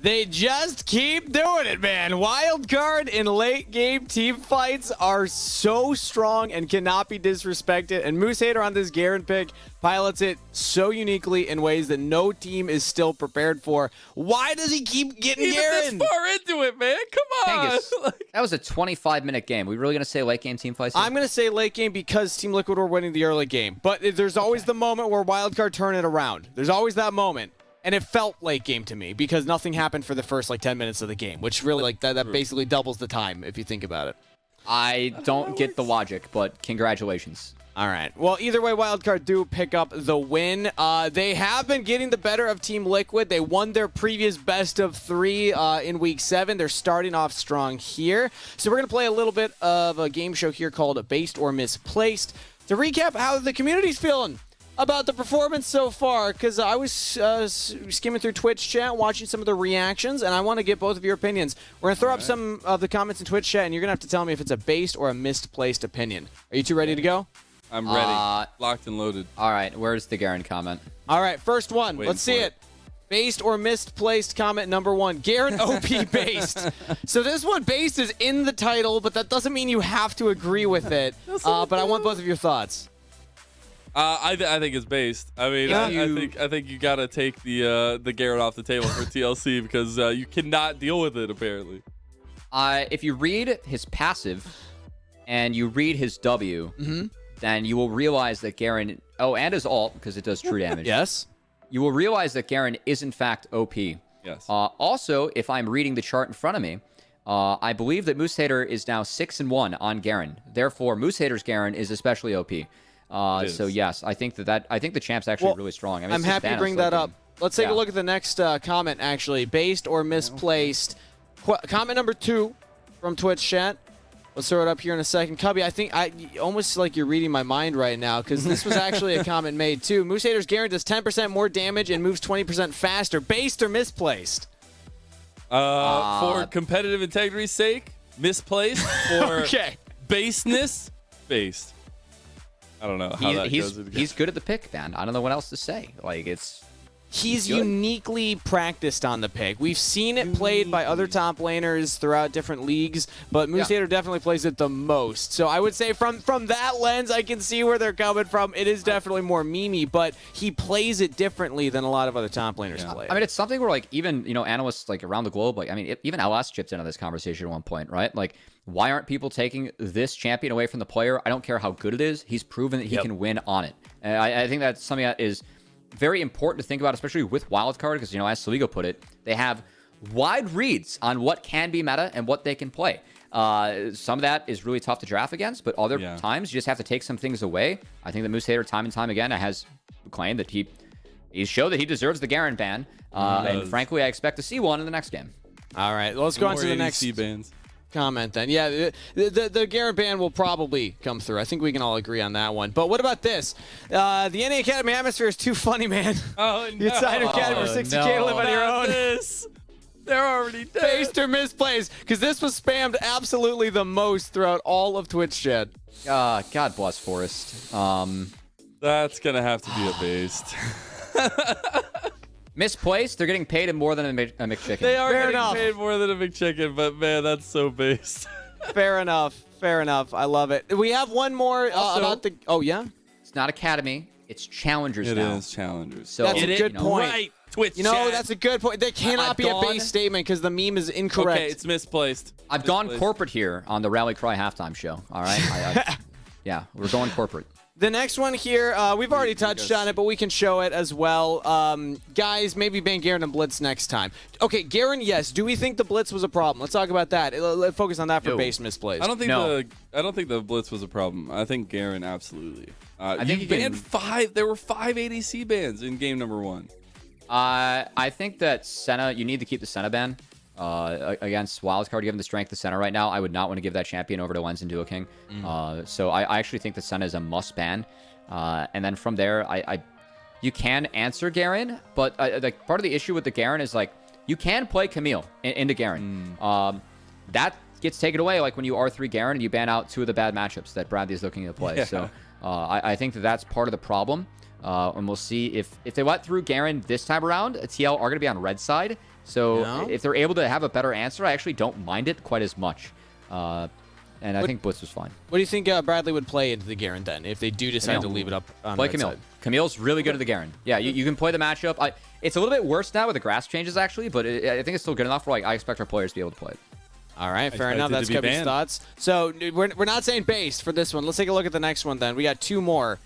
They just keep doing it, man. Wildcard in late game team fights are so strong and cannot be disrespected. And Moose Hater on this Garen pick pilots it so uniquely in ways that no team is still prepared for. Why does he keep getting Garen? Even this far into it, man. Come on. That was a 25-minute game. We really going to say late game team fights? I'm going to say late game because Team Liquid were winning the early game. But there's always the moment where Wildcard turn it around. There's always that moment. And it felt late game to me because nothing happened for the first 10 minutes of the game, which really that basically doubles the time if you think about it. I don't get the logic, but congratulations. All right. Well, either way, Wildcard do pick up the win. They have been getting the better of Team Liquid. They won their previous best of 3 in Week 7. They're starting off strong here. So we're going to play a little bit of a game show here called Based or Misplaced to recap how the community's feeling about the performance so far, because I was skimming through Twitch chat, watching some of the reactions, and I want to get both of your opinions. We're going to throw up some of the comments in Twitch chat, and you're going to have to tell me if it's a based or a misplaced opinion. Are you two ready to go? I'm ready. Locked and loaded. All right, where's the Garen comment? All right, first one. Let's see it. Based or misplaced comment number 1. Garen OP based. So this one, based, is in the title, but that doesn't mean you have to agree with it. But I want both of your thoughts. I think it's based. I mean, I think you gotta take the Garen off the table for TLC because you cannot deal with it apparently. If you read his passive and you read his W, then you will realize that Garen. Oh, and his ult because it does true damage. Yes. You will realize that Garen is in fact OP. Yes. Also, if I'm reading the chart in front of me, I believe that Moose Hater is now 6-1 on Garen. Therefore, Moose Hater's Garen is especially OP. So yes, I think I think the champ's actually really strong. I mean, I'm happy to bring that up. Let's take a look at the next comment, actually. Based or misplaced. Comment number 2 from Twitch chat. Let's throw it up here in a second. Cubby, I think almost like you're reading my mind right now because this was actually a comment made too. Moose Hater's Garen does 10% more damage and moves 20% faster. Based or misplaced? For competitive integrity's sake, misplaced. For baseness, based. I don't know how that goes. He's good at the pick, man. I don't know what else to say. He's uniquely practiced on the pick. We've seen it played by other top laners throughout different leagues, but Moose Hater definitely plays it the most. So I would say from that lens, I can see where they're coming from. It is definitely more memey, but he plays it differently than a lot of other top laners play it. I mean, it's something where even analysts around the globe, even LS chipped into this conversation at one point, right? Why aren't people taking this champion away from the player? I don't care how good it is. He's proven that he can win on it. And I think that's something that is very important to think about, especially with Wildcard, because, as Saligo put it, they have wide reads on what can be meta and what they can play. Some of that is really tough to draft against, but other times you just have to take some things away. I think that Moose Hater, time and time again, has claimed that he showed that he deserves the Garen ban, and frankly, I expect to see one in the next game. All right, let's go on to the next bans. Comment then. Yeah, the Garen ban will probably come through. I think we can all agree on that one. But what about this? The NA Academy atmosphere is too funny, man. Oh, no. You signed Academy for 60K to live on your own. They're already dead. Based or misplaced, because this was spammed absolutely the most throughout all of Twitch chat. God bless Forest. That's going to have to be a based. Misplaced, they're getting paid more than a McChicken. They are getting paid more than a McChicken, but man, that's so based. Fair enough. I love it. We have one more about the... Oh, yeah? It's not Academy. It's Challengers now. It is Challengers. So that's a good point. Right. Twitch chat. That's a good point. There cannot be a base statement because the meme is incorrect. Okay, it's misplaced. I've gone corporate here on the Rally Cry halftime show. All right? Yeah, we're going corporate. The next one here, we've already touched on it, but we can show it as well. Guys, maybe ban Garen and Blitz next time. Okay, Garen, yes. Do we think the Blitz was a problem? Let's talk about that. Let's focus on that for base misplays. I don't think the Blitz was a problem. I think Garen absolutely. I think you banned 5. There were 5 ADC bans in game number 1. I think that Senna, you need to keep the Senna ban against Wildcard, given the strength of Senna right now. I would not want to give that champion over to Lens and Duo King. So I actually think that Senna is a must ban. And then from there, you can answer Garen, but part of the issue with the Garen is you can play Camille into Garen. That gets taken away when you R3 Garen and you ban out 2 of the bad matchups that Bradley is looking to play. Yeah. So I think that's part of the problem. And we'll see if they let through Garen this time around. TL are going to be on red side. So if they're able to have a better answer, I actually don't mind it quite as much. And I think Blitz was fine. What do you think Bradley would play into the Garen then, if they do decide to leave it up on play right Camille. side? Camille's really good at the Garen. Yeah, you can play the matchup. It's a little bit worse now with the grass changes, actually, but I think it's still good enough where I expect our players to be able to play it. All right, fair enough. That's Cubby's thoughts. So we're not saying based for this one. Let's take a look at the next one then. We got 2 more.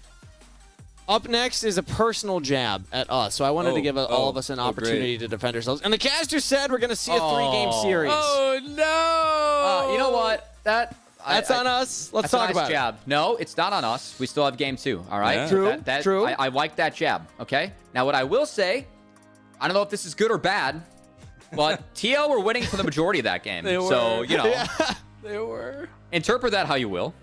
Up next is a personal jab at us. So I wanted to give all of us an opportunity to defend ourselves. And the caster said we're going to see a 3-game series. Oh, no. You know what? That's on us. Let's talk about jab. No, it's not on us. We still have game 2. All right. Yeah. True. I like that jab. Okay. Now, what I will say, I don't know if this is good or bad, but TL were winning for the majority of that game. They were. So They were. Interpret that how you will.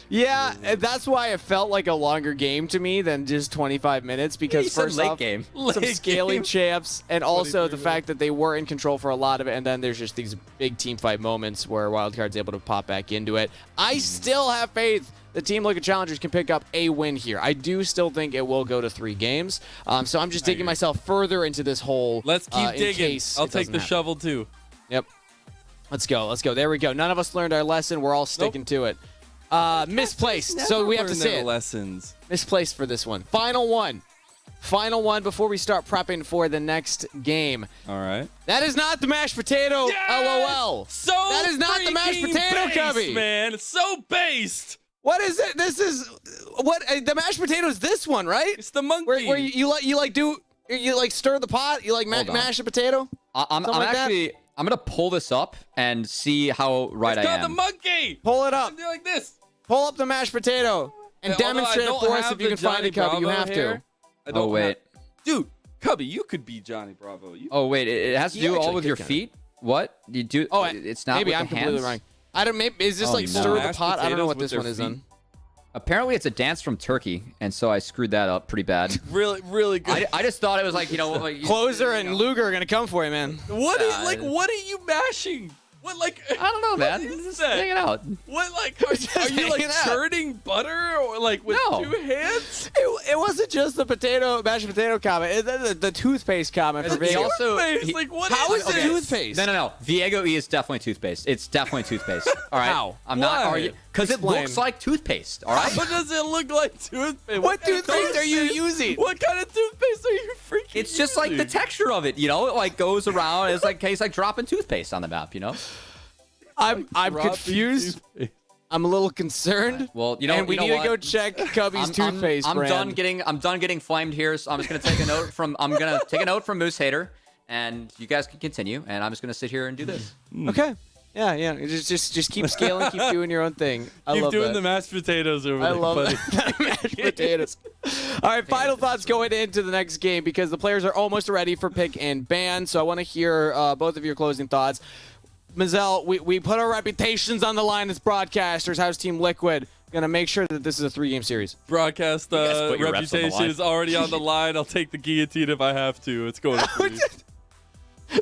Yeah, that's why it felt like a longer game to me than just 25 minutes because first late off, game. some scaling champs, and also the fact that they were in control for a lot of it, and then there's just these big team fight moments where Wildcard's able to pop back into it. I still have faith the Team Liquid Challengers can pick up a win here. I do still think it will go to 3 games, so I'm just digging myself further into this hole. Let's keep digging. I'll take the shovel too. Yep. Let's go. There we go. None of us learned our lesson. We're all sticking to it. Misplaced. So we have to say it. Lessons. Misplaced for this one. Final one before we start prepping for the next game. All right. That is not the mashed potato. Yes! LOL. So that is not the mashed potato, based, Cubby. Man, it's so based. What is it? This is what the mashed potato is. This one, right? It's the monkey. Where you stir the pot. You like mash a potato. I'm gonna pull this up and see how right I am. It's called the monkey. Pull it up. Do like this. Pull up the mashed potato and demonstrate it for us if you can find it, Cubby. You have to. Oh wait, dude, Cubby, you could be Johnny Bravo. Oh wait, it has to do all with your feet. What you do? Oh, it's not. Maybe with I'm the completely hands? wrong. I don't. Maybe is this like stir the pot? I don't know what this one is on. Apparently, it's a dance from Turkey, and so I screwed that up pretty bad. really good. I just thought it was like Closer and Luger are gonna come for you, man. What are you mashing? What I don't know, man. Just hanging out. What are you like churning butter or like with 2 hands? It wasn't just the mashed potato comment. The toothpaste comment for Viego. How is it toothpaste? No. Viego E is definitely toothpaste. It's definitely toothpaste. All right. How? I'm not arguing because it looks like toothpaste. All right. What does it look like toothpaste? What toothpaste are you using? What kind of toothpaste are you freaking using? It's just like the texture of it, It like goes around. It's like dropping toothpaste on the map, I'm confused. I'm a little concerned. Well, and we need to go check Cubby's toothpaste brand. I'm done getting flamed here, so I'm just gonna take a note from Moose Hater, and you guys can continue, and I'm just gonna sit here and do this. Okay. Yeah. Just keep scaling, keep doing your own thing. Keep doing the mashed potatoes over there. I love that. Mashed potatoes. All right, final thoughts going into the next game because the players are almost ready for pick and ban. So I want to hear both of your closing thoughts. Mazel, we put our reputations on the line as broadcasters. How's Team Liquid going to make sure that this is a 3-game series? Broadcast reputation is already on the line. I'll take the guillotine if I have to. It's going to 3.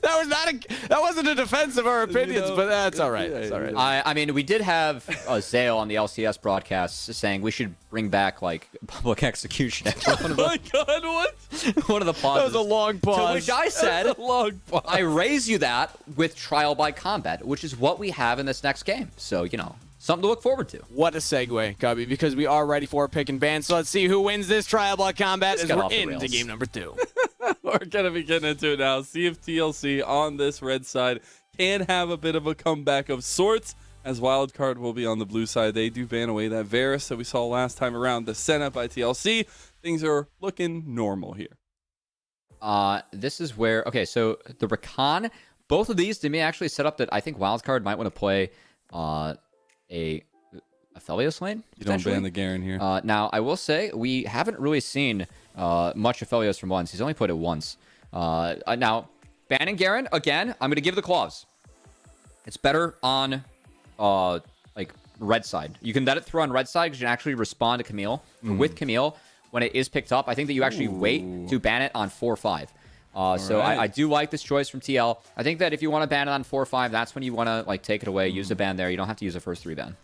That wasn't a defense of our opinions, but that's all right. It's all right. I mean, we did have Zale on the LCS broadcast saying we should bring back public execution. My God, what? One of the pauses. That was a long pause. To which I said, long pause. I raise you that with trial by combat, which is what we have in this next game. So something to look forward to. What a segue, Cubby, because we are ready for a pick and ban. So let's see who wins this trial by combat as we're into game number 2. We're going to be getting into it now. See if TLC on this red side can have a bit of a comeback of sorts, as Wildcard will be on the blue side. They do ban away that Varus that we saw last time around, the Senna by TLC. Things are looking normal here. This is where, okay, so the Rakan, both of these, to me, actually set up that I think Wildcard might want to play a Aphelios lane. You don't ban the Garen here. Now, I will say, we haven't really seen much Aphelios from once. He's only played it once. Now, banning Garen, again, I'm going to give the claws. It's better on, red side. You can let it through on red side because you can actually respond to Camille. With Camille, when it is picked up, I think that you actually wait to ban it on 4-5. So right. I do like this choice from TL. I think that if you want to ban it on 4-5, that's when you want to take it away, use a ban there. You don't have to use a first 3 ban.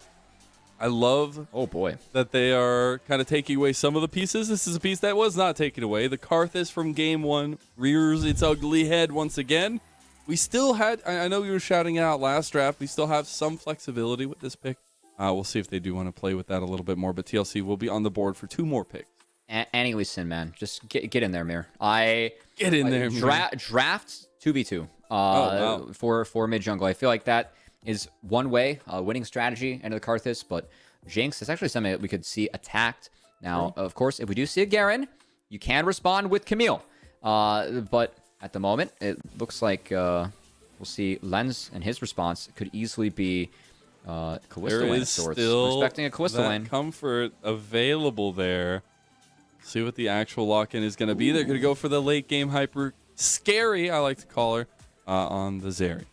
I love Oh boy. that they are kind of taking away some of the pieces. This is a piece that was not taken away. The Karthus from game 1 rears its ugly head once again. We still had, I know we were shouting it out last draft, we still have some flexibility with this pick. We'll see if they do want to play with that a little bit more, but TLC will be on the board for 2 more picks. Annie Lee Sin, man. Just get in there, Mir. Get in there, Mir. Draft 2v2 wow. for mid jungle. I feel like that is one way, winning strategy into the Karthus, but Jinx is actually something that we could see attacked. Now, of course, if we do see a Garen, you can respond with Camille. But at the moment, it looks like we'll see Lens and his response could easily be Callisto lane of sorts. We're expecting a Callisto lane. Comfort available there. See what the actual lock-in is going to be. They're going to go for the late game hyper scary, I like to call her, on the Zeri.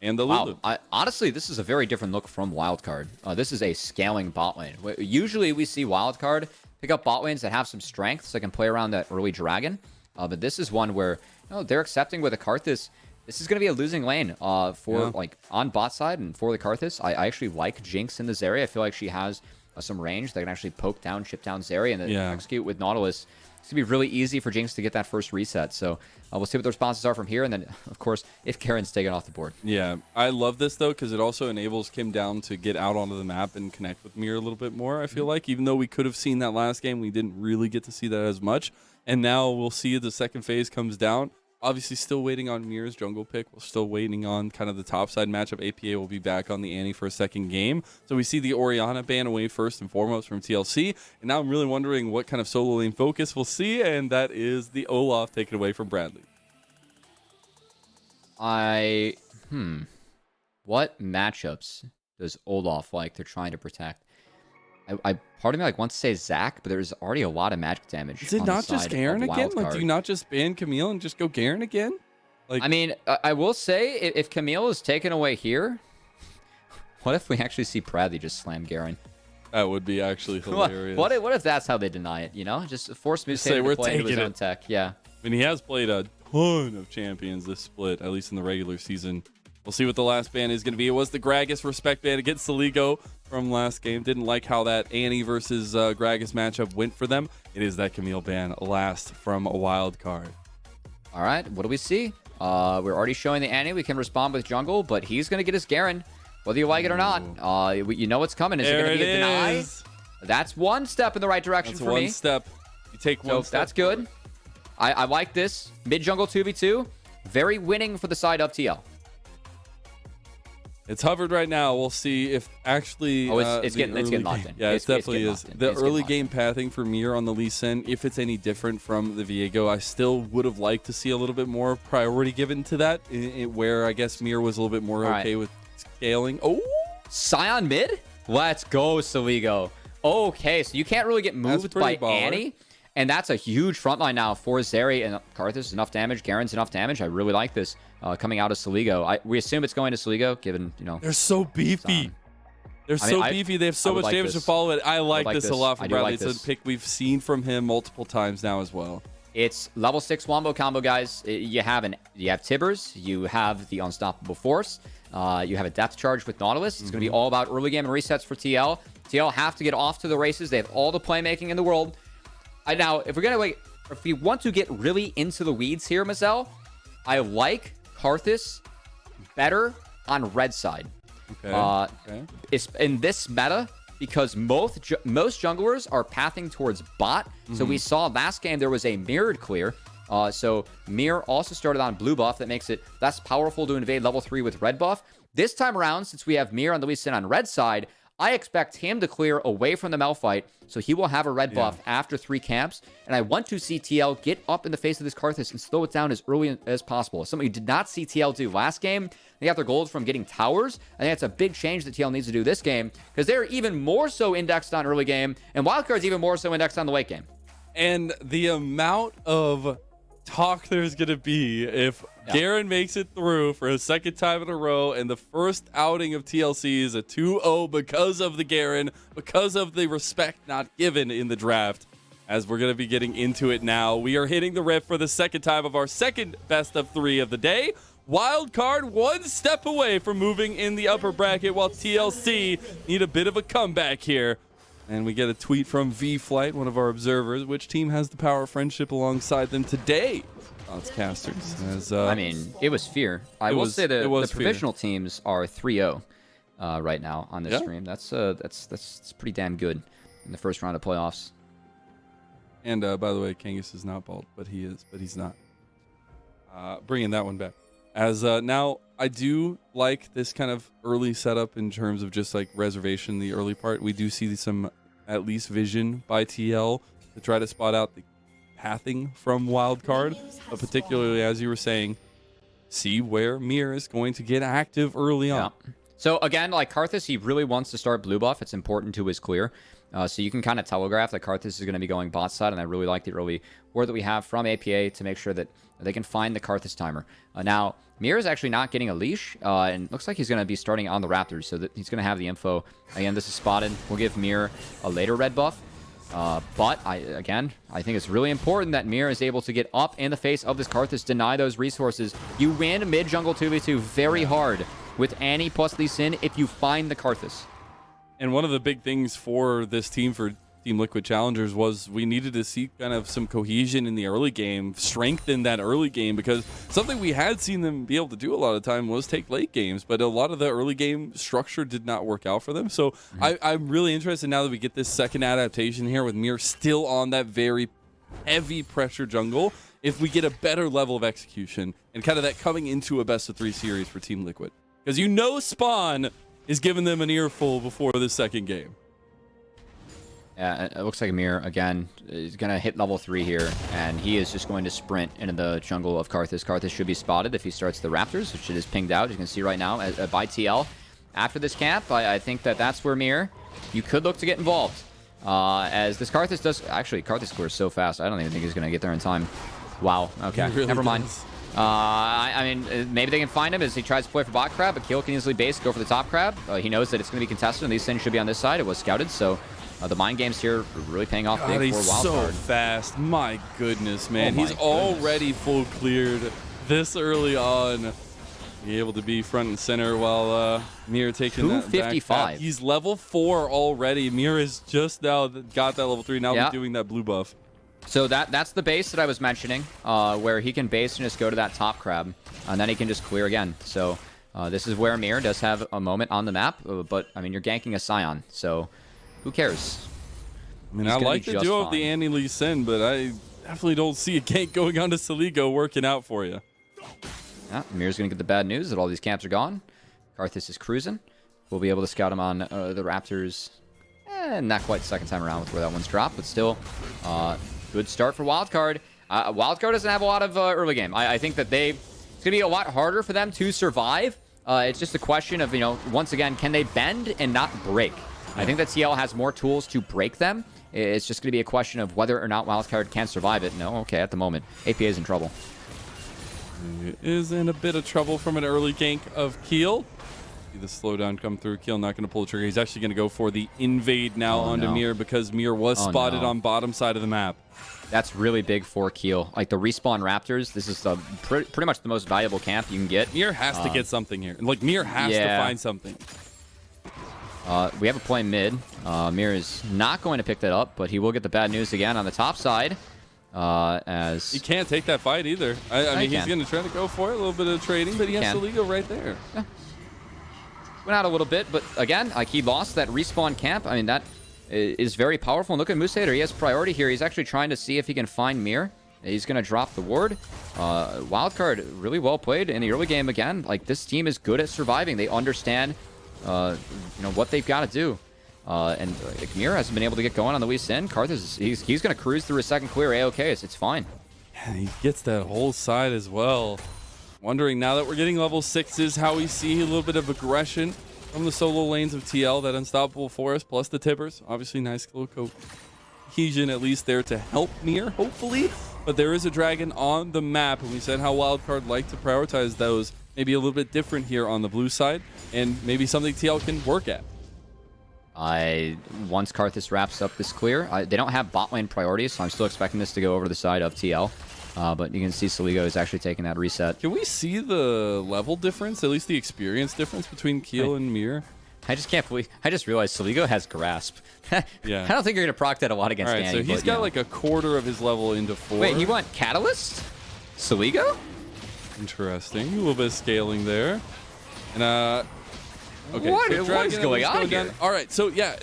And the Lulu. Honestly, this is a very different look from Wildcard. This is a scaling bot lane. Usually we see Wildcard pick up bot lanes that have some strength so they can play around that early dragon. But this is one where they're accepting with a Karthus. This is going to be a losing lane for like on bot side and for the Karthus. I actually like Jinx in this area. I feel like she has some range that can actually poke down, chip down Zeri, and then execute with Nautilus. It's going to be really easy for Jinx to get that first reset. So we'll see what the responses are from here. And then, of course, if Karen's taken off the board. Yeah, I love this, though, because it also enables Kim Down to get out onto the map and connect with Mir a little bit more, I feel like. Even though we could have seen that last game, we didn't really get to see that as much. And now we'll see the second phase comes down. Obviously, still waiting on Mir's jungle pick. We're still waiting on kind of the top side matchup. APA will be back on the Annie for a second game. So we see the Orianna ban away first and foremost from TLC. And now I'm really wondering what kind of solo lane focus we'll see. And that is the Olaf taken away from Bradley. What matchups does Olaf like they're trying to protect? Part of me wants to say Zac, but there's already a lot of magic damage. Is it not just Garen again? Like, do you not just ban Camille and just go Garen again? Like, I mean, I will say if Camille is taken away here, what if we actually see Bradley just slam Garen? That would be actually hilarious. What if that's how they deny it? Just force Musayn to play into his own tech. Yeah. I mean, he has played a ton of champions this split, at least in the regular season. We'll see what the last ban is going to be. It was the Gragas respect ban against Saligo from last game. Didn't like how that Annie versus Gragas matchup went for them. It is that Camille ban last from a wild card. All right, what do we see? We're already showing the Annie. We can respond with jungle, but he's going to get his Garen, whether you like it or not. You know what's coming. Is it going to be a deny? That's one step in the right direction for me. That's one step. You take one step. That's good. I like this. Mid-jungle 2v2. Very winning for the side of TL. It's hovered right now. We'll see if actually. It's getting locked in. Yeah, it definitely is. The early game pathing for Mir on the Lee Sin, if it's any different from the Viego, I still would have liked to see a little bit more priority given to that, where I guess Mir was a little bit more okay with scaling. Oh, Scion mid? Let's go, Saligo. Okay, so you can't really get moved by Annie. And that's a huge front line now for Zeri and Karthus. Enough damage. Garen's enough damage. I really like this coming out of Saligo. We assume it's going to Saligo, given, They're so beefy. They're so beefy. They have so much damage to follow it. I like this a lot from Bradley. It's a pick we've seen from him multiple times now as well. It's level 6 wombo combo, guys. You have Tibbers. You have the Unstoppable Force. You have a Depth Charge with Nautilus. It's going to be all about early game and resets for TL. TL have to get off to the races. They have all the playmaking in the world. Now, if we want to get really into the weeds here, Mazel, I like Karthus better on red side. Okay. It's in this meta because most junglers are pathing towards bot. So we saw last game there was a mirrored clear. So Mir also started on blue buff. That makes it less powerful to invade level 3 with red buff. This time around, since we have Mir on the Lee Sin on red side, I expect him to clear away from the Malphite, so he will have a red buff after 3 camps. And I want to see TL get up in the face of this Karthus and slow it down as early as possible. Something you did not see TL do last game. They got their gold from getting towers. I think that's a big change that TL needs to do this game, because they're even more so indexed on early game, and Wildcard's even more so indexed on the late game. And the amount of talk there's going to be if Garen makes it through for a second time in a row, and the first outing of TLC is a 2-0 because of the Garen, because of the respect not given in the draft. As we're going to be getting into it now, we are hitting the ref for the second time of our second best of 3 of the day. Wildcard 1 step away from moving in the upper bracket, while TLC need a bit of a comeback here. And we get a tweet from V-Flight, one of our observers. Which team has the power of friendship alongside them today? Thoughts, casters. I mean, it was Fear. I will say the provisional teams are 3-0 right now on this stream. That's pretty damn good in the first round of playoffs. And by the way, Kangas is not bald, but he is, but he's not. Bringing that one back. As now, I do like this kind of early setup in terms of just like reservation, the early part. We do see some at least vision by TL to try to spot out the pathing from Wildcard, but particularly, as you were saying, see where Mir is going to get active early on. So again, like Karthus, he really wants to start blue buff. It's important to his clear. So you can kind of telegraph that Karthus is going to be going bot side, and I really like the early word that we have from APA to make sure that they can find the Karthus timer. Now, Mir is actually not getting a leash, and looks like he's going to be starting on the Raptors, so that he's going to have the info. Again, this is spotted. We'll give Mir a later red buff. But I think it's really important that Mir is able to get up in the face of this Karthus, deny those resources. You win mid-jungle 2v2 very hard with Annie plus Lee Sin if you find the Karthus. And one of the big things for this team, for Team Liquid Challengers, was we needed to see kind of some cohesion in the early game, strengthen that early game, because something we had seen them be able to do a lot of time was take late games, but a lot of the early game structure did not work out for them. So I'm really interested now that we get this second adaptation here with Mir still on that very heavy pressure jungle, if we get a better level of execution and kind of that coming into a best-of-3 series for Team Liquid. Because you know Spawn is giving them an earful before the second game. Yeah, it looks like Mir, again, is going to hit level 3 here, and he is just going to sprint into the jungle of Karthus. Karthus should be spotted if he starts the Raptors, which it is pinged out, as you can see right now, by TL. After this camp, I think that's where Mir, you could look to get involved. As this Karthus does... Actually, Karthus scores so fast, I don't even think he's going to get there in time. Wow, okay, really never mind. Does. I mean, maybe they can find him as he tries to play for bot crab, but Keel can easily base, go for the top crab. He knows that it's going to be contested, and these things should be on this side. It was scouted, so the mind games here are really paying off big for Wildcard. So fast. My goodness, man. He's already full cleared this early on. Be able to be front and center while Mir taking that back. He's level 4 already. Mir has just now got that level 3. Now he's doing that blue buff. So that's the base that I was mentioning, where he can base and just go to that top crab, and then he can just clear again. So this is where Mir does have a moment on the map, but I mean, you're ganking a Scion, so who cares? I mean, I like the duo of the Annie Lee Sin, but I definitely don't see a gank going on to Saligo working out for you. Yeah, Mir's going to get the bad news that all these camps are gone. Karthus is cruising. We'll be able to scout him on the Raptors. Not quite the second time around with where that one's dropped, but still, good start for Wildcard. Wildcard doesn't have a lot of early game. I think that it's going to be a lot harder for them to survive. It's just a question of, once again, can they bend and not break? I think that TL has more tools to break them. It's just going to be a question of whether or not Wildcard can survive it. No, okay, at the moment, APA is in trouble. He is in a bit of trouble from an early gank of Keel. See the slowdown come through. Keel not going to pull the trigger. He's actually going to go for the invade now onto Mir, because Mir was spotted on bottom side of the map. That's really big for Keel. Like the respawn Raptors, this is the pretty much the most valuable camp you can get. Mir has to get something here. Like, Mir has to find something. We have a play mid. Mir is not going to pick that up, but he will get the bad news again on the top side. As he can't take that fight either. I mean, he's going to try to go for it. A little bit of trading, but he has Saligo right there. Yeah. Went out a little bit, but again, like, he lost that respawn camp. I mean, that is very powerful. And look at Musader. He has priority here. He's actually trying to see if he can find Mir. He's going to drop the ward. Wildcard, really well played in the early game again. Like, this team is good at surviving. They understand, what they've got to do. And Mir hasn't been able to get going on the Lee Sin. Karthus, he's going to cruise through a second clear A-OK, so it's fine. And he gets that whole side as well. Wondering now that we're getting level 6s, how we see a little bit of aggression from the solo lanes of TL, that unstoppable forest, plus the tippers. Obviously, nice little cohesion at least there to help Mir, hopefully. But there is a dragon on the map, and we said how Wildcard like to prioritize those. Maybe a little bit different here on the blue side, and maybe something TL can work at. Once Karthus wraps up this clear, they don't have bot lane priorities, so I'm still expecting this to go over to the side of TL. But you can see Saligo is actually taking that reset. Can we see the level difference, at least the experience difference between Keel and Mir? I just can't believe. I just realized Saligo has Grasp. Yeah. I don't think you're gonna proc that a lot against All right, Danny. so he's got like a quarter of his level into 4. Wait, you want Catalyst? Saligo? Interesting. A little bit of scaling there. And okay. What So is going on here? All right, so yeah,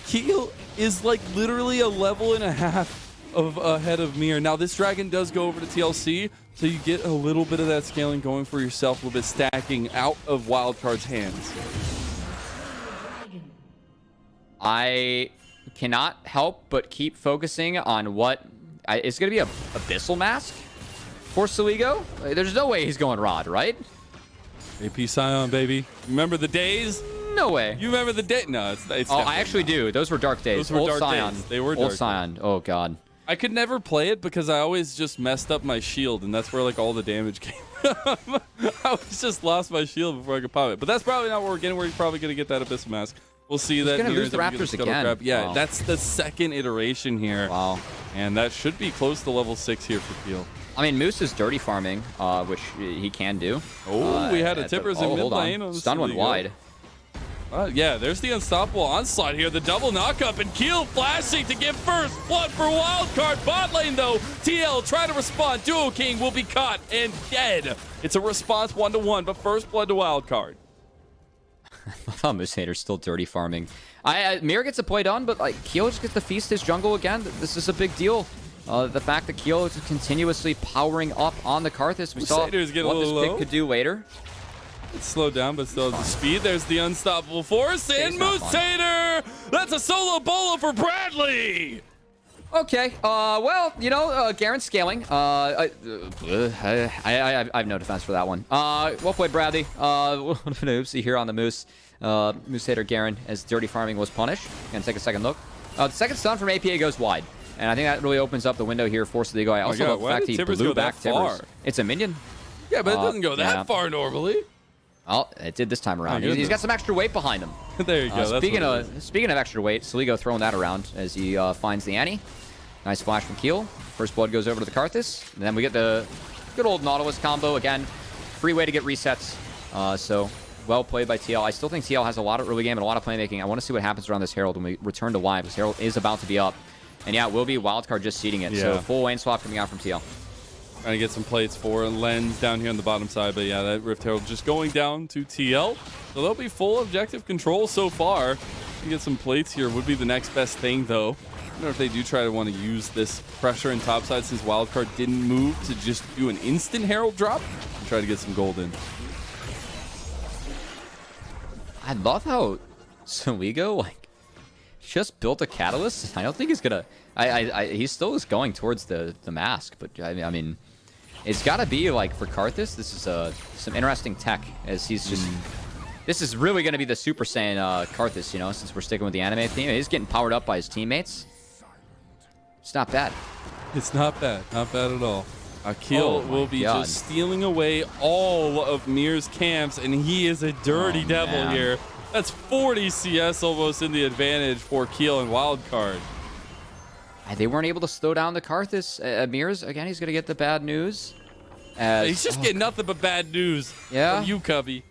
Keel is like literally a level and a half of ahead of Mir. Now this dragon does go over to TLC, so you get a little bit of that scaling going for yourself, a little bit stacking out of Wildcard's hands. I cannot help but keep focusing on what it's going to be a Abyssal Mask for Saligo. There's no way he's going Rod, right? AP Scion, baby. Remember the days? No way. You remember the day? No, it's Oh, I actually do. Those were dark days. Those were Old dark Scion. days. They were Old dark Scion. Oh, God. I could never play it because I always just messed up my shield, and that's where like all the damage came from. I was just lost my shield before I could pop it. But that's probably not what we're getting. We're probably going to get that Abyssal Mask. We'll see He's that. gonna Mir lose the ends up Raptors getting again. Crab. Yeah, Wow. that's the second iteration here. Wow. And that should be close to level 6 here for Keel. I mean, Moose is dirty farming, which he can do. Oh, we had a tippers in mid hold lane. on. Stun went wide. Yeah, there's the unstoppable onslaught here. The double knockup, and Keel flashing to get first blood for Wildcard. Bot lane, though. TL trying to respond. Duo King will be caught and dead. It's a response 1-1, but first blood to Wildcard. I thought Moose Hater's still dirty farming. Mir gets a play done, but like Keel just gets to feast his jungle again. This is a big deal. The fact that Keel is continuously powering up on the Karthus. We saw Moose Hater's getting what a this little pick low. could do later. It's slowed down, but still has the speed. There's the unstoppable force, and he's not Moose fine. Hater! That's a solo bolo for Bradley! Okay, well, you know, Garen's scaling. I have no defense for that one. Well played, Bradley. Oopsie here on the Moose. Moose Hater Garen, as dirty farming was punished. Gonna take a second look. The second stun from APA goes wide. And I think that really opens up the window here for Saligo. I also love the fact he blew back Tibbers. It's a minion. Yeah, but it doesn't go that far normally. Well, it did this time around. Oh, He's got some extra weight behind him. There you go. That's Speaking what it is. of extra weight, Saligo throwing that around as he finds the Annie. Nice flash from Keel. First blood goes over to the Karthus. And then we get the good old Nautilus combo again. Free way to get resets. So well played by TL. I still think TL has a lot of early game and a lot of playmaking. I want to see what happens around this Herald when we return to live, because Herald is about to be up. And yeah, it will be Wildcard just seeding it. So Yeah. full lane swap coming out from TL. Trying to get some plates for Lens down here on the bottom side, but yeah, that Rift Herald just going down to TL. So they'll be full objective control so far. To get some plates here would be the next best thing, though. I don't know if they do try to want to use this pressure in topside since Wildcard didn't move to just do an instant Herald drop and try to get some gold in. I love how Saligo, like, just built a catalyst. I don't think he's gonna. He still is going towards the mask, but I mean, it's got to be like for Karthus. This is some interesting tech as he's just. This is really going to be the Super Saiyan Karthus, you know, since we're sticking with the anime theme. He's getting powered up by his teammates. It's not bad. It's not bad. Not bad at all. Akil will be God. just stealing away all of Mir's camps, and he is a dirty devil man. here. That's 40 CS almost in the advantage for Keel and Wildcard. They weren't able to slow down the Karthus. Mir's, again, he's going to get the bad news. He's just getting nothing but bad news Yeah. from you, Cubby.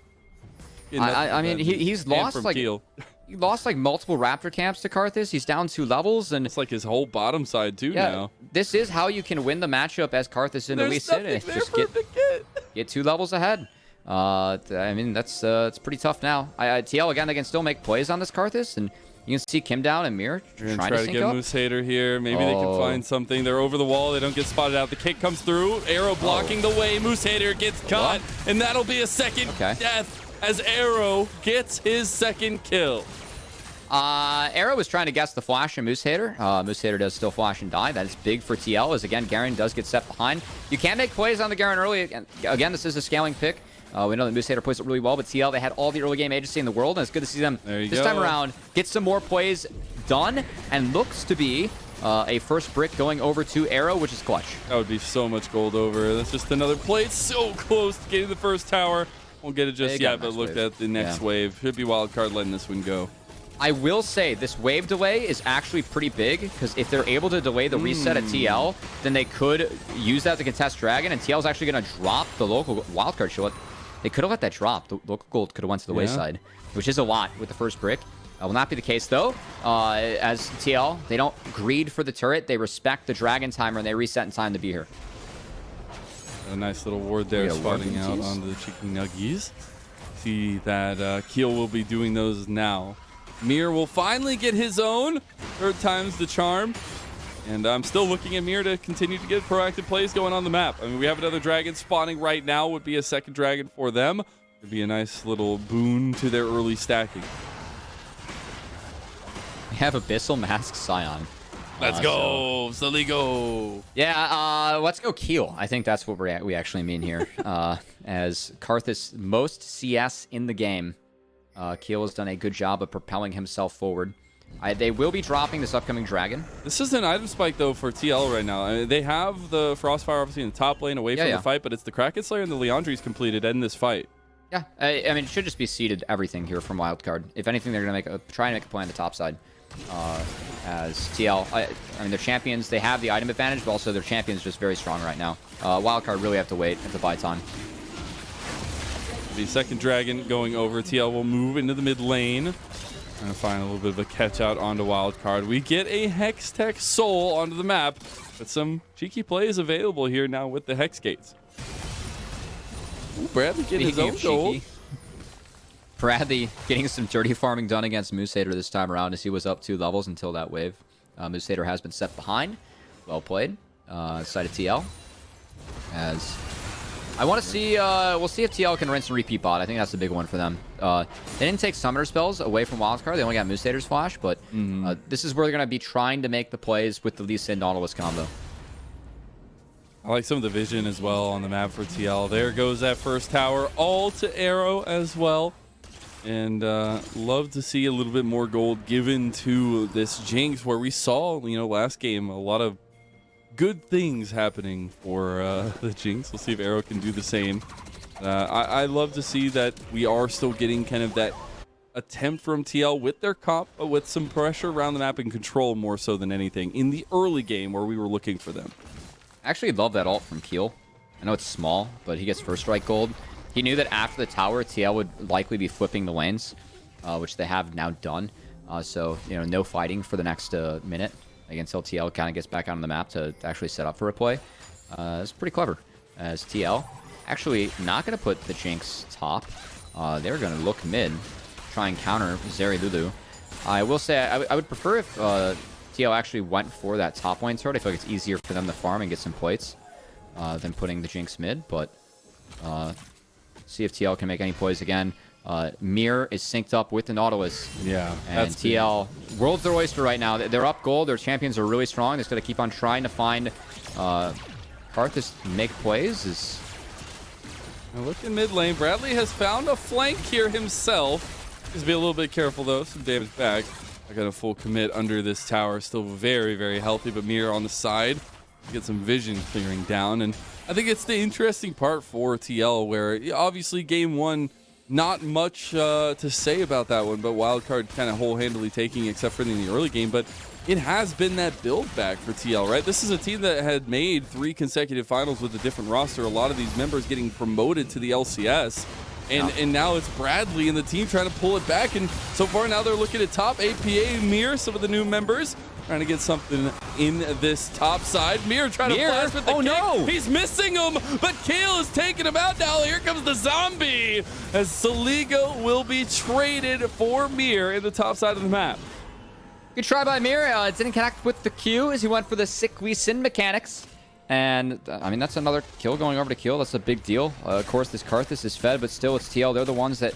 Getting nothing but I mean, bad he's news. And lost from like Keel. he lost like multiple Raptor camps to Karthus. He's down 2 levels, and It's like his whole bottom side too yeah, now. this is how you can win the matchup as Karthus in Elite There's nothing City. there Just for him to get 2 levels ahead. I mean, that's it's pretty tough now. TL again, they can still make plays on this Karthus, and you can see Kim down and Mir We're gonna trying try to to sync get up. Moose Hater here. Maybe they can Oh. find something. They're over the wall. They don't get spotted out. The kick comes through. Arrow blocking the way. Moose Hater gets caught, and that'll be a second Okay. death as Arrow gets his second kill. Arrow was trying to guess the flash and Moose Hater. Moose Hater does still flash and die. That is big for TL, as again, Garen does get set behind. You can make plays on the Garen early. Again, this is a scaling pick. We know that Moose Hater plays it really well, but TL, they had all the early game agency in the world, and it's good to see them There you this go. time around get some more plays done, and looks to be a first brick going over to Arrow, which is clutch. That would be so much gold over. That's just another plate. So close to getting the first tower. Won't get it just They got yet, but next look wave. at the next Yeah. wave. Should be Wildcard letting this one go. I will say this wave delay is actually pretty big, because if they're able to delay the reset at TL, then they could use that to contest Dragon, and TL is actually going to drop the local wildcard shield. They could have let that drop. The local gold could have went to the wayside, which is a lot with the first brick. Will not be the case, though, as TL, they don't greed for the turret. They respect the Dragon timer, and they reset in time to be here. A nice little ward there, spotting out onto the Cheeky Nuggies. See that Keel will be doing those now. Mir will finally get his own. Third time's the charm. And I'm still looking at Mir to continue to get proactive plays going on the map. I mean, we have another dragon spawning right now. Would be a second dragon for them. Would be a nice little boon to their early stacking. We have Abyssal Mask Scion. Let's go, Soligo. Yeah, let's go Keel. I think that's what we actually mean here. As Karthus most CS in the game, Keel has done a good job of propelling himself forward. They will be dropping this upcoming dragon. This is an item spike, though, for TL right now. I mean, they have the Frostfire, obviously, in the top lane away from the fight, but it's the Kraken Slayer and the Leandries completed in this fight. Yeah, I mean, it should just be seeded everything here from Wildcard. If anything, they're going to try and make a play on the top side. As TL, I mean, their champions, they have the item advantage, but also their champions just very strong right now. Wildcard really have to wait at the buy time. The second dragon going over. TL will move into the mid lane. Trying to find a little bit of a catch out onto Wildcard. We get a Hextech Soul onto the map, but some cheeky plays available here now with the Hex Gates. Ooh, Bradley getting his own gold. Bradley getting some dirty farming done against Moosehater this time around, as he was up 2 levels until that wave. Moosehater has been set behind. Well played. Side of TL. As I want to see, we'll see if TL can rinse and repeat bot. I think that's the big one for them. They didn't take summoner spells away from Wildcard. They only got Moosehater's flash, but this is where they're going to be trying to make the plays with the Lee Sin Nautilus combo. I like some of the vision as well on the map for TL. There goes that first tower, all to Arrow as well. And love to see a little bit more gold given to this Jinx, where we saw, last game, a lot of good things happening for the Jinx. We'll see if Arrow can do the same. I love to see that we are still getting kind of that attempt from TL with their comp, but with some pressure around the map and control more so than anything in the early game where we were looking for them. I actually love that ult from Keel. I know it's small, but he gets first strike gold. He knew that after the tower, TL would likely be flipping the lanes, which they have now done. So, no fighting for the next minute until TL kind of gets back on the map to actually set up for a play. It's pretty clever, as TL actually not going to put the Jinx top. They're going to look mid, try and counter Zeri Lulu. I will say I would prefer if TL actually went for that top lane turret. I feel like it's easier for them to farm and get some plates than putting the Jinx mid, but see if TL can make any plays again. Mir is synced up with the Nautilus. Yeah, and TL, world's their oyster right now. They're up gold. Their champions are really strong. They're just going to keep on trying to find Karthus make plays. Now look in mid lane. Bradley has found a flank here himself. Just be a little bit careful, though. Some damage back. I got a full commit under this tower. Still very, very healthy, but Mir on the side. Get some vision clearing down. And I think it's the interesting part for TL, where obviously game 1, not much to say about that one, but Wildcard kind of whole-handedly taking, except for in the early game. But it has been that build back for TL, right? This is a team that had made 3 consecutive finals with a different roster. A lot of these members getting promoted to the LCS. And now it's Bradley and the team trying to pull it back. And so far now they're looking at top. APA, Mir, some of the new members, trying to get something in this top side. Mir trying to flash with the kick. No! He's missing him, but Kale is taking him out now. Here comes the zombie, as Soligo will be traded for Mir in the top side of the map. Good try by Mir. It didn't connect with the Q as he went for the sick Lee Sin mechanics. And, I mean, that's another kill going over to Kill. That's a big deal. Of course, this Karthus is fed, but still it's TL. They're the ones that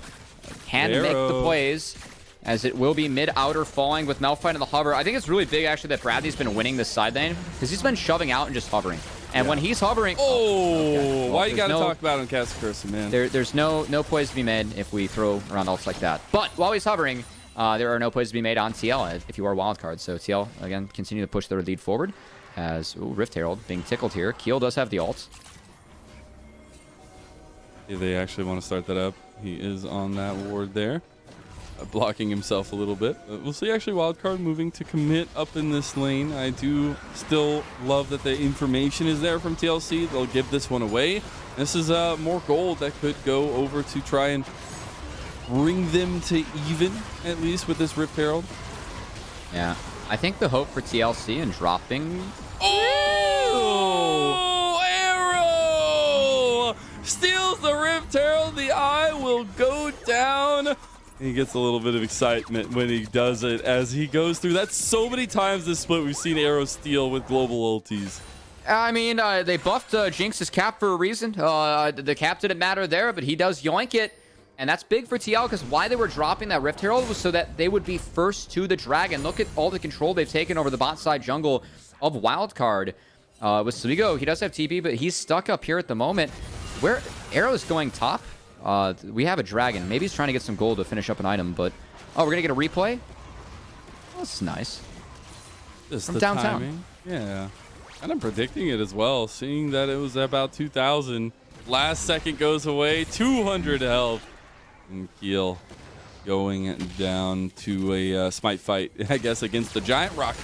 can make the plays, as it will be mid-outer falling with Malphite and the hover. I think it's really big, actually, that Bradley's been winning this side lane, because he's been shoving out and just hovering. And when he's hovering... Okay. Well, why you got to talk about him, Cast Curse, man? There's no plays to be made if we throw around ults like that. But while he's hovering, there are no plays to be made on TL if you are Wildcard. So TL, again, continue to push their lead forward. As Rift Herald being tickled here. Keel does have the ult. If they actually want to start that up, he is on that ward there. blocking himself a little bit. We'll see actually Wildcard moving to commit up in this lane. I do still love that the information is there from TLC. They'll give this one away. This is more gold that could go over to try and bring them to even, at least with this Rift Herald. Yeah. I think the hope for TLC in dropping... Oh! Arrow! Steals the Rift Herald. The eye will go down. He gets a little bit of excitement when he does it as he goes through. That's so many times this split we've seen Arrow steal with global ultis. I mean, they buffed Jinx's cap for a reason. The cap didn't matter there, but he does yoink it. And that's big for TL because why they were dropping that Rift Herald was so that they would be first to the Dragon. Look at all the control they've taken over the bot side jungle of Wildcard. With Sligo, he does have TP, but he's stuck up here at the moment. Where Arrow's going top, we have a Dragon. Maybe he's trying to get some gold to finish up an item, but... Oh, we're going to get a replay? That's nice. Just From the downtown. Timing. Yeah. And I'm predicting it as well, seeing that it was about 2,000. Last second goes away, 200 health. And Keel going down to a smite fight, I guess, against the Giant Rock.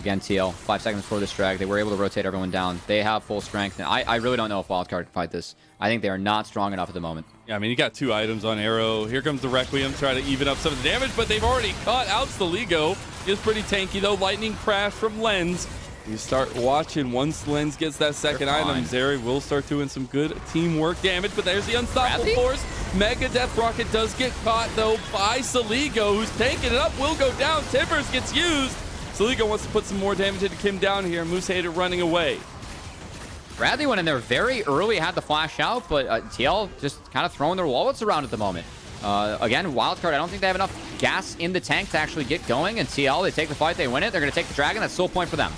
Again, TL, 5 seconds before this drag, they were able to rotate everyone down. They have full strength. And I really don't know if Wildcard can fight this. I think they are not strong enough at the moment. Yeah, I mean, you got 2 items on Arrow. Here comes the Requiem, try to even up some of the damage, but they've already caught out Sligo. He is pretty tanky, though. Lightning Crash from Lens. You start watching once Lens gets that second item. Zeri will start doing some good teamwork damage, but there's the Unstoppable Force. Mega Death Rocket does get caught, though, by Sligo, who's tanking it up. Will go down. Timbers gets used. Sligo wants to put some more damage into Kim down here. Moose Hater running away. Bradley went in there very early, had the flash out, but TL just kind of throwing their wallets around at the moment. Again, Wildcard, I don't think they have enough gas in the tank to actually get going, and TL, they take the fight, they win it. They're going to take the Dragon. That's still a point for them.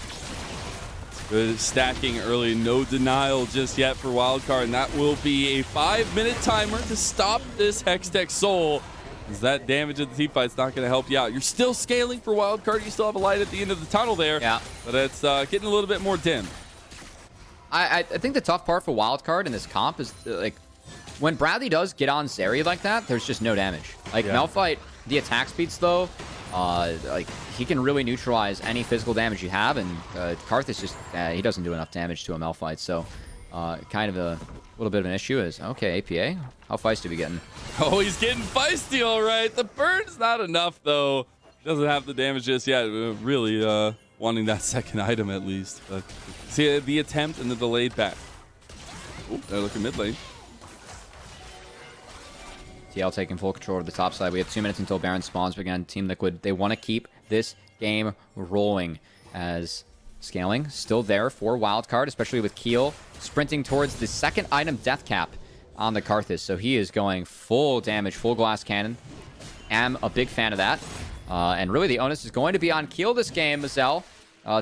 Good stacking early, no denial just yet for Wildcard, and that will be a 5-minute timer to stop this Hextech Soul. As that damage of the team fight's not going to help you out. You're still scaling for Wildcard. You still have a light at the end of the tunnel there. Yeah. But it's getting a little bit more dim. I think the tough part for Wildcard in this comp is like when Bradley does get on Zeri like that, there's just no damage. Like Malphite, the attack speeds though, like he can really neutralize any physical damage you have, and Karth is just he doesn't do enough damage to a Malphite, so kind of a little bit of an issue is okay. APA, how feisty are we getting? Oh, he's getting feisty, all right. The burn's not enough though. Doesn't have the damage just yet. Really wanting that second item at least. But see the attempt and the delayed back. Oh, they're looking mid lane. TL taking full control of the top side. We have 2 minutes until Baron spawns. But again, Team Liquid, they want to keep this game rolling as scaling still there for Wildcard, especially with Keel sprinting towards the second item death cap on the Karthus. So he is going full damage, full glass cannon. Am a big fan of that. And really the onus is going to be on Keel this game, Mazel,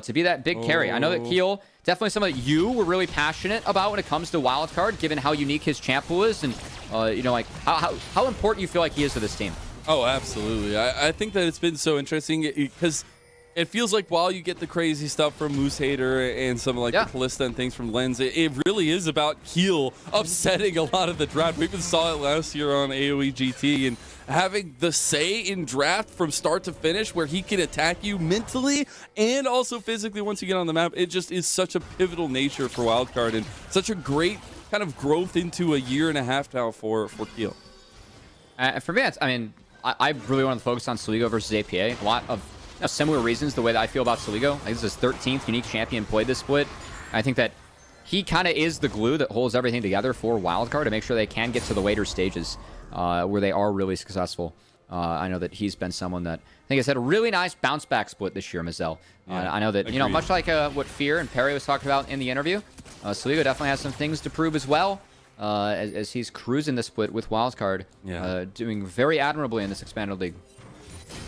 to be that big carry. I know that Keel, definitely something that you were really passionate about when it comes to Wildcard, given how unique his champ pool is and, you know, like how important you feel like he is to this team. Oh, absolutely. I think that it's been so interesting because it feels like while you get the crazy stuff from Moose Hater and some like the Callista and things from Lens, it really is about Keel upsetting a lot of the draft. We even saw it last year on AoE GT and having the say in draft from start to finish where he can attack you mentally and also physically once you get on the map. It just is such a pivotal nature for Wildcard and such a great kind of growth into a year and a half now for Keel. For me, I mean, I really want to focus on Sligo versus APA. A lot of similar reasons the way that I feel about Sligo. I think this is his 13th unique champion played this split. I think that he kind of is the glue that holds everything together for Wildcard to make sure they can get to the later stages where they are really successful. I know that he's been someone that I think has had a really nice bounce back split this year, Mazel. I know that, you know, much like what Fear and Perry was talking about in the interview, Sligo definitely has some things to prove as well as he's cruising the split with Wildcard, doing very admirably in this expanded league.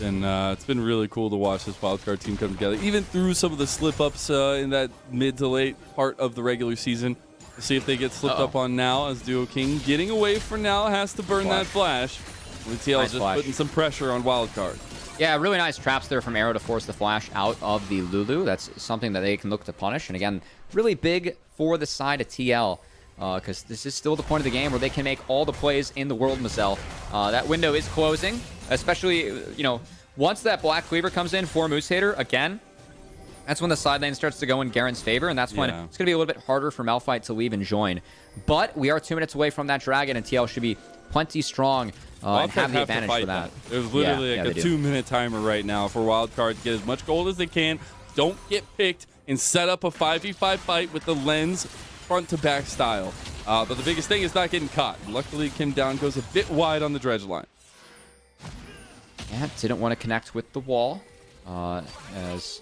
And it's been really cool to watch this Wildcard team come together, even through some of the slip-ups in that mid to late part of the regular season. We'll see if they get slipped up on now as Duo King getting away for now, has to burn that flash. TL is just putting some pressure on Wildcard. Yeah, really nice traps there from Arrow to force the flash out of the Lulu. That's something that they can look to punish. And again, really big for the side of TL. because this is still the point of the game where they can make all the plays in the world, Mazel. That window is closing, especially, you know, once that Black Cleaver comes in for Moose Hater, again, that's when the side lane starts to go in Garen's favor, and that's when it's going to be a little bit harder for Malphite to leave and join. But we are 2 minutes away from that Dragon, and TL should be plenty strong and have the advantage for that. There's literally like a 2-minute timer right now for Wildcard to get as much gold as they can. Don't get picked and set up a 5v5 fight with the Lens front to back style. But the biggest thing is not getting caught. Luckily, Kim Down goes a bit wide on the dredge line. Yeah, didn't want to connect with the wall. As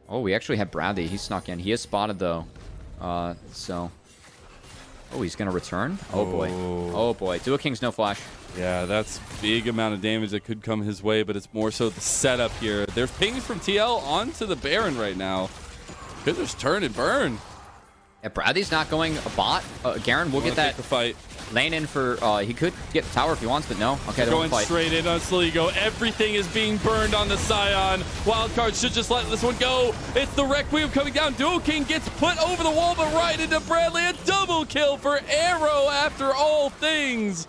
oh, we actually had Bradley. He snuck in. He is spotted though. So oh, he's gonna return. Oh boy. Oh boy. Duo King's no flash. Yeah, that's big amount of damage that could come his way, but it's more so the setup here. There's pings from TL onto the Baron right now. Could just turn and burn. Yeah, Bradley's not going a bot. Garen will get that the fight. Lane in for, he could get the tower if he wants, but no. Okay, they're going fight. Straight in on Sligo. Everything is being burned on the Scion. Wildcard should just let this one go. It's the Requiem coming down. Duo King gets put over the wall, but right into Bradley. A double kill for Arrow after all things.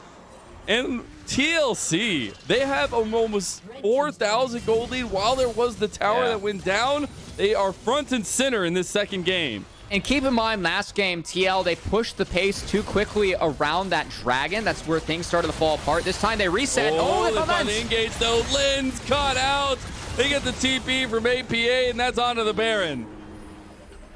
And TLC, they have almost 4,000 gold lead while there was the tower that went down. They are front and center in this second game. And keep in mind, last game, TL, they pushed the pace too quickly around that Dragon. That's where things started to fall apart. This time they reset. Oh, they finally engage though. Lynn's caught out. They get the TP from APA, and that's onto the Baron.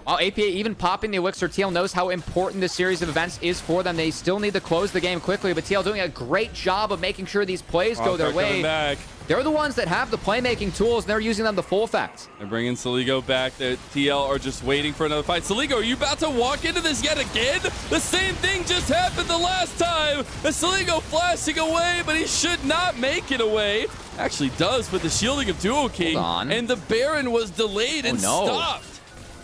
While APA even popping the Elixir, TL knows how important this series of events is for them. They still need to close the game quickly, but TL doing a great job of making sure these plays go their way. Back. They're the ones that have the playmaking tools, and they're using them to full effect. They're bringing Saligo back. The TL are just waiting for another fight. Saligo, are you about to walk into this yet again? The same thing just happened the last time. The Saligo flashing away, but he should not make it away. Actually does with the shielding of Duo King. And the Baron was delayed and stopped.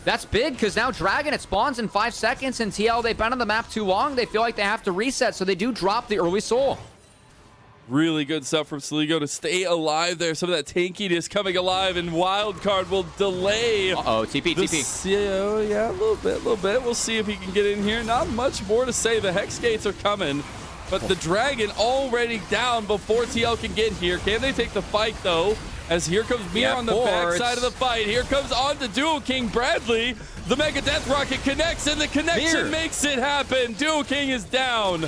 That's big, because now Dragon, it spawns in 5 seconds, and TL, they've been on the map too long. They feel like they have to reset, so they do drop the early soul. Really good stuff from Sligo to stay alive there. Some of that tankiness coming alive, and Wildcard will delay. Uh-oh, TP. Oh, yeah, a little bit. We'll see if he can get in here. Not much more to say. The Hex Gates are coming, but the Dragon already down before TL can get here. Can they take the fight, though? As here comes Mir on the backside of the fight. Here comes on to Duo King Bradley. The Mega Death Rocket connects, and the connection makes it happen. Duo King is down.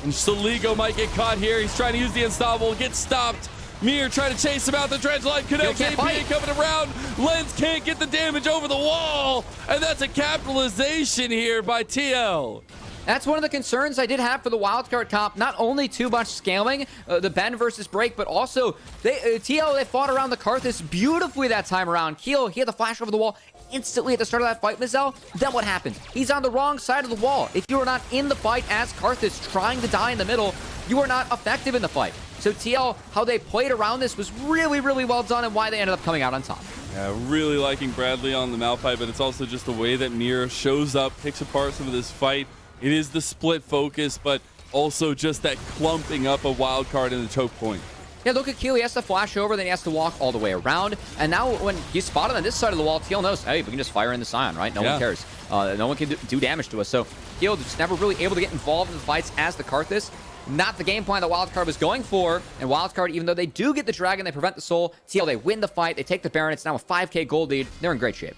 And Saligo might get caught here. He's trying to use the Unstoppable, gets stopped. Mir trying to chase him out. The dredge line connects. APA coming around. Lens can't get the damage over the wall. And that's a capitalization here by TL. That's one of the concerns I did have for the Wildcard comp. Not only too much scaling, the bend versus break, but also TL, they fought around the Karthus beautifully that time around. Keel, he had the flash over the wall instantly at the start of that fight, Mazel. Then what happens? He's on the wrong side of the wall. If you are not in the fight as Karthus trying to die in the middle, you are not effective in the fight. So TL, how they played around this was really, really well done, and why they ended up coming out on top. Yeah, really liking Bradley on the Malphite, but it's also just the way that Mir shows up, picks apart some of this fight. It is the split focus, but also just that clumping up of Wildcard in the choke point. Yeah, look at Keel. He has to flash over, then he has to walk all the way around. And now when he's spotted on this side of the wall, TL knows, hey, we can just fire in the Scion, right? No one cares. No one can do damage to us. So Keel just never really able to get involved in the fights as the Karthus. Not the game plan that Wildcard was going for. And Wildcard, even though they do get the Dragon, they prevent the Soul. TL, they win the fight. They take the Baron. It's now a 5k gold lead. They're in great shape.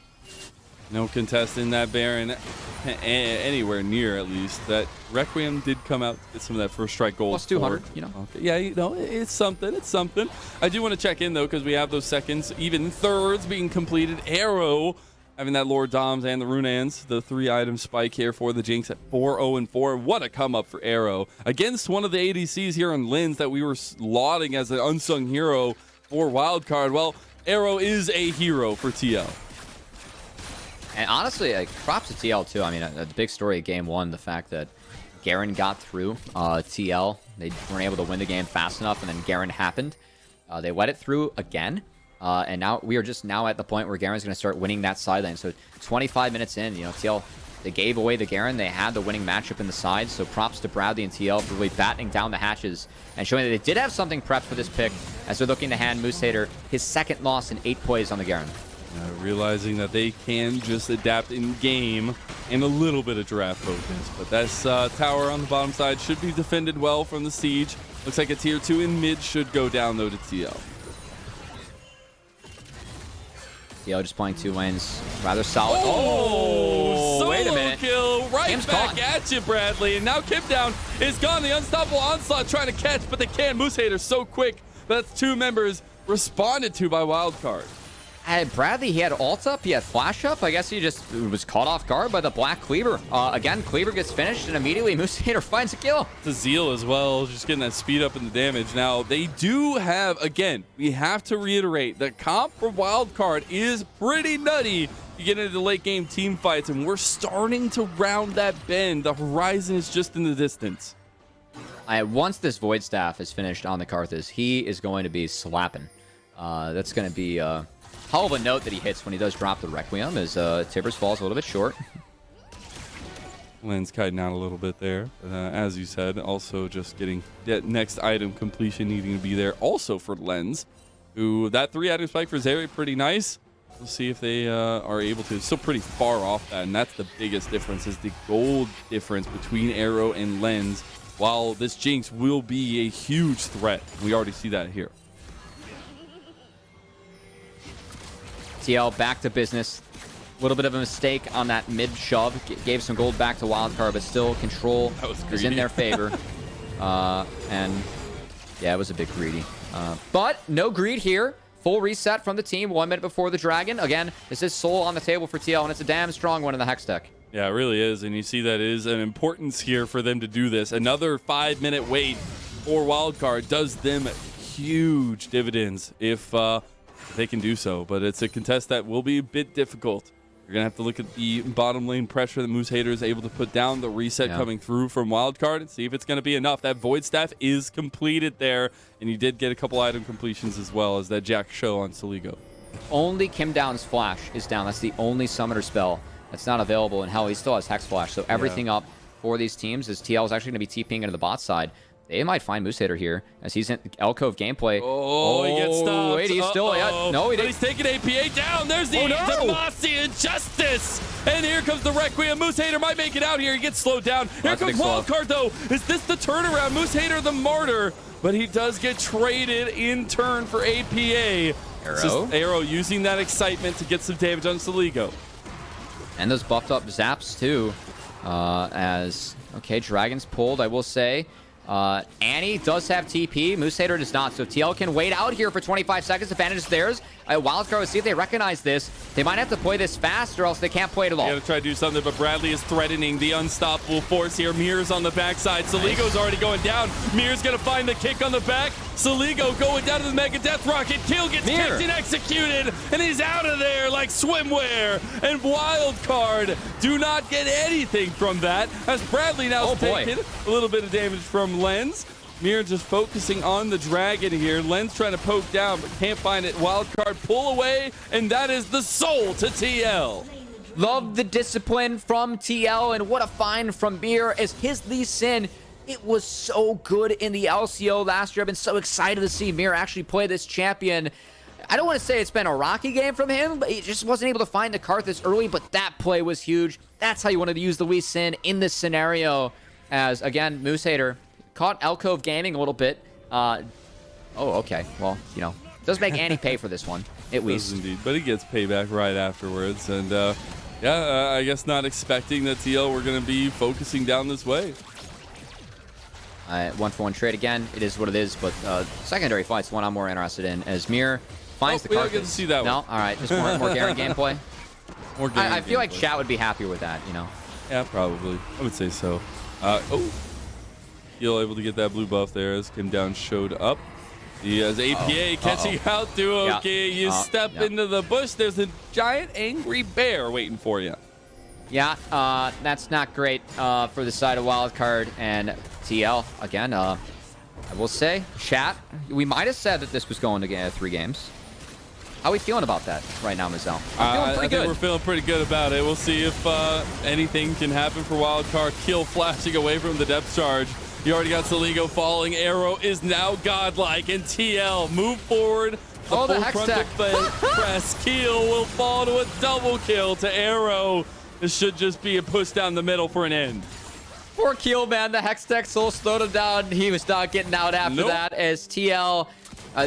No contest in that Baron anywhere near, at least. That Requiem did come out to get some of that first strike gold. Plus 200, you know. Okay. Yeah, you know, it's something. It's something. I do want to check in, though, because we have those seconds, even thirds being completed. Arrow having that Lord Doms and the Runans. The 3-item spike here for the Jinx at 4-0-4. What a come up for Arrow against one of the ADCs here on Linz that we were lauding as an unsung hero for Wildcard. Well, Arrow is a hero for TL. And honestly, props to TL too. I mean, the big story of game one, the fact that Garen got through TL. They weren't able to win the game fast enough, and then Garen happened. They let it through again. And now we are just now at the point where Garen's going to start winning that side lane. So 25 minutes in, you know, TL, they gave away the Garen. They had the winning matchup in the side. So props to Bradley and TL for really battening down the hatches and showing that they did have something prepped for this pick as they're looking to hand Moose Hater his second loss in 8 plays on the Garen. Realizing that they can just adapt in game and a little bit of draft focus. But that's tower on the bottom side should be defended well from the siege. Looks like a tier 2 in mid should go down though to TL. TL just playing 2 lanes. Rather solid. Oh, wait a solo minute. kill right Kim's back gone. at you, Bradley. And now Kim down is gone. The unstoppable onslaught trying to catch, but they can't. Moose Hater so quick. That's 2 members responded to by Wildcard. Bradley, he had ult up, he had flash up. I guess he just was caught off guard by the Black Cleaver. Again, Cleaver gets finished, and immediately Moose Hater finds a kill. The Zeal as well, just getting that speed up in the damage. Now, they do have, again, we have to reiterate, the comp for Wildcard is pretty nutty. You get into the late game team fights, and we're starting to round that bend. The horizon is just in the distance. Once this Void Staff is finished on the Karthus, he is going to be slapping. That's going to be hell of a note that he hits when he does drop the Requiem, as Tibbers falls a little bit short. Lens kiting out a little bit there. As you said, also just getting that next item completion needing to be there also for Lens, who that 3-item spike for Zeri pretty nice. We'll see if they are able to. It's still pretty far off that, and that's the biggest difference, is the gold difference between Arrow and Lens. While this Jinx will be a huge threat, we already see that here. TL back to business. A little bit of a mistake on that mid shove. Gave some gold back to Wildcard, but still control is in their favor. And yeah, it was a bit greedy. But no greed here. Full reset from the team 1 minute before the Dragon. Again, this is soul on the table for TL, and it's a damn strong one in the Hex deck. Yeah, it really is. And you see that is an importance here for them to do this. Another 5-minute wait for Wildcard does them huge dividends if they can do so. But it's a contest that will be a bit difficult. You're going to have to look at the bottom lane pressure that Moose Hater is able to put down, the reset coming through from Wildcard, and see if it's going to be enough. That Void Staff is completed there, and you did get a couple item completions as well as that Jack show on Soligo. Only Kim Down's Flash is down. That's the only summoner spell that's not available, and hell, he still has Hex Flash. So everything up for these teams is TL is actually going to be TPing into the bot side. They might find Moose Hater here as he's in Alcove gameplay. Oh, he gets stopped. Wait, he's still... no, he didn't. But he's taking APA down. There's the Demacia Justice. And here comes the Requiem. Moose Hater might make it out here. He gets slowed down. Here comes Wildcard, though. Is this the turnaround? Moose Hater, the martyr. But he does get traded in turn for APA. Arrow using that excitement to get some damage on Soligo. And those buffed up zaps, too. Okay, Dragon's pulled, I will say. Annie does have TP. Moose Hater does not. So TL can wait out here for 25 seconds. Advantage is theirs. Wildcard will see if they recognize this. They might have to play this fast or else they can't play it at all. They gotta try to do something, but Bradley is threatening the unstoppable force here. Mir's on the backside. Soligo's already going down. Mir's gonna find the kick on the back. Soligo going down to the Mega Death Rocket. Kill gets kicked and executed, and he's out of there like swimwear. And Wildcard do not get anything from that, as Bradley now is taking a little bit of damage from Lens. Mir just focusing on the Dragon here. Lens trying to poke down, but can't find it. Wildcard pull away, and that is the soul to TL. Love the discipline from TL, and what a find from Mir as his Lee Sin. It was so good in the LCO last year. I've been so excited to see Mir actually play this champion. I don't want to say it's been a rocky game from him, but he just wasn't able to find the Karthus early, but that play was huge. That's how you wanted to use the Lee Sin in this scenario. As, again, Moose Hater caught Alcove Gaming a little bit. Okay. Well, you know, does make Annie pay for this one, at least. Does indeed, but he gets payback right afterwards. And, I guess not expecting that TL were going to be focusing down this way. 1-for-1 trade again. It is what it is, but secondary fight's one I'm more interested in. As Mir finds the Karthus. We don't get to see that one. No? All right. Just more Garen gameplay. More Garen I feel like chat would be happier with that, you know? Yeah, probably. I would say so. He'll able to get that blue buff there as Kim Down showed up. He has APA catching out to okay. You step into the bush. There's a giant angry bear waiting for you. Yeah, that's not great for the side of Wildcard and TL. Again, I will say, chat, we might have said that this was going to get 3 games. How are we feeling about that right now, Mazel? I'm feeling pretty good. I think we're feeling pretty good about it. We'll see if anything can happen for Wildcard. Kill flashing away from the depth charge. You already got Soligo falling. Arrow is now godlike, and TL move forward. The full Hex frontal tech. press. Keel will fall to a double kill to Arrow. This should just be a push down the middle for an end. Poor Keel, man. The Hextech Soul slowed him down. He was not getting out after that as TL.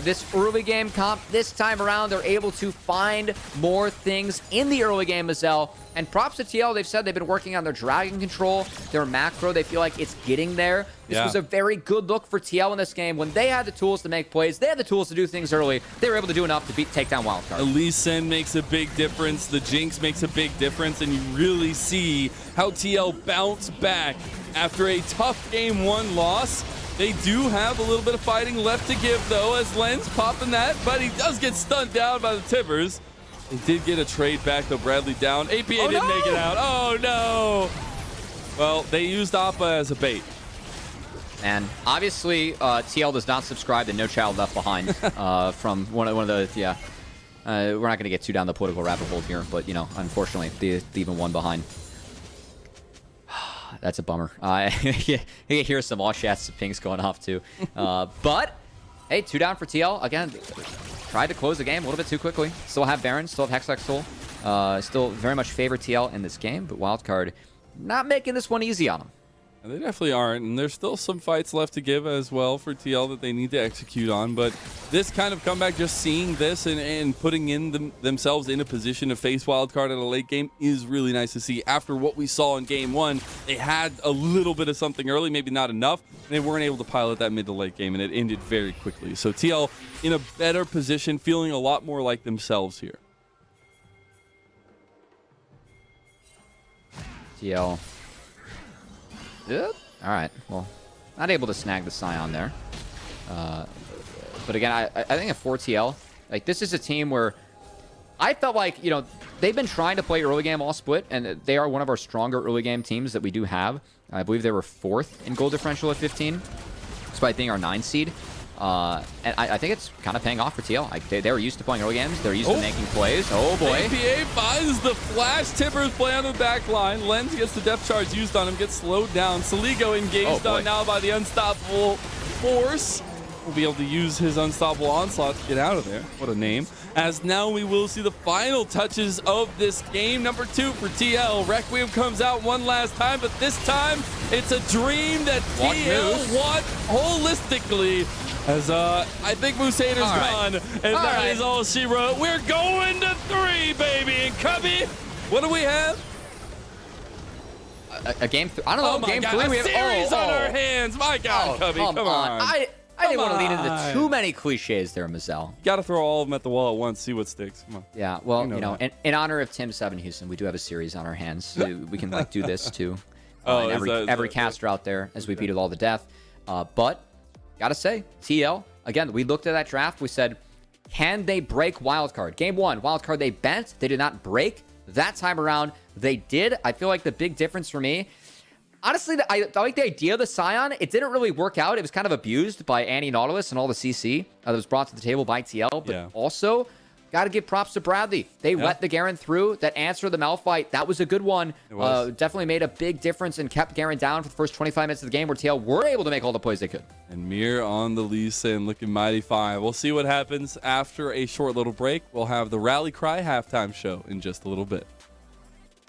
This early game comp, this time around, they're able to find more things in the early game as well. And props to TL, they've said they've been working on their dragon control, their macro. They feel like it's getting there. This was a very good look for TL in this game. When they had the tools to make plays, they had the tools to do things early. They were able to do enough to take down Wildcard. Lee Sin makes a big difference. The Jinx makes a big difference. And you really see how TL bounce back after a tough game 1 loss. They do have a little bit of fighting left to give, though, as Len's popping that, but he does get stunned down by the Tibbers. They did get a trade back, though. Bradley down. APA didn't make it out. Oh, no. Well, they used Appa as a bait. And obviously, TL does not subscribe to No Child Left Behind from one of the, we're not going to get too down the political rabbit hole here, but, you know, unfortunately, the even one behind. That's a bummer. You hear some all shots of pings going off too. But, hey, 2 down for TL. Again, tried to close the game a little bit too quickly. Still have Baron, still have Hextech Soul. Still very much favor TL in this game, but Wildcard not making this one easy on them. They definitely aren't, and there's still some fights left to give as well for TL that they need to execute on. But this kind of comeback, just seeing this and putting in themselves in a position to face Wildcard at a late game is really nice to see. After what we saw in game 1, they had a little bit of something early, maybe not enough, and they weren't able to pilot that mid to late game, and it ended very quickly. So TL in a better position, feeling a lot more like themselves here. TL. Yep. All right. Well, not able to snag the Scion there. But again, I think at 4TL, like, this is a team where I felt like, you know, they've been trying to play early game all split, and they are one of our stronger early game teams that we do have. I believe they were 4th in goal differential at 15, despite being our 9 seed. And I think it's kind of paying off for TL. They were used to playing early games. They're used to making plays. Oh, boy. APA finds the flash. Tippers play on the back line. Lens gets the depth charge used on him, gets slowed down. Saligo engaged on now by the unstoppable force. Will be able to use his unstoppable onslaught to get out of there. What a name. As now we will see the final touches of this game. Number 2 for TL. Requiem comes out one last time, but this time it's a dream that TL won holistically. As I think Musader's gone, and that is all she wrote. We're going to 3, baby. And Cubby, what do we have? A game, I don't know, game 3. We have a series on our hands. My God, Cubby, come on. I didn't want to lean into too many cliches there, Mazel. Got to throw all of them at the wall at once, see what sticks. Come on. Yeah, well, you know, in honor of Tim 7 Houston, we do have a series on our hands. So we can like do this too. Every caster out there as we beat it all to death. But gotta say, TL, again, we looked at that draft. We said, can they break Wildcard? Game 1, Wildcard, they bent. They did not break. That time around, they did. I feel like the big difference for me, honestly, I like the idea of the Scion. It didn't really work out. It was kind of abused by Annie Nautilus and all the CC that was brought to the table by TL. But also, got to give props to Bradley. They let the Garen through. That answer the Malphite, that was a good one. Definitely made a big difference and kept Garen down for the first 25 minutes of the game where TL were able to make all the plays they could. And Mir on the Lee Sin looking mighty fine. We'll see what happens after a short little break. We'll have the Rally Cry halftime show in just a little bit.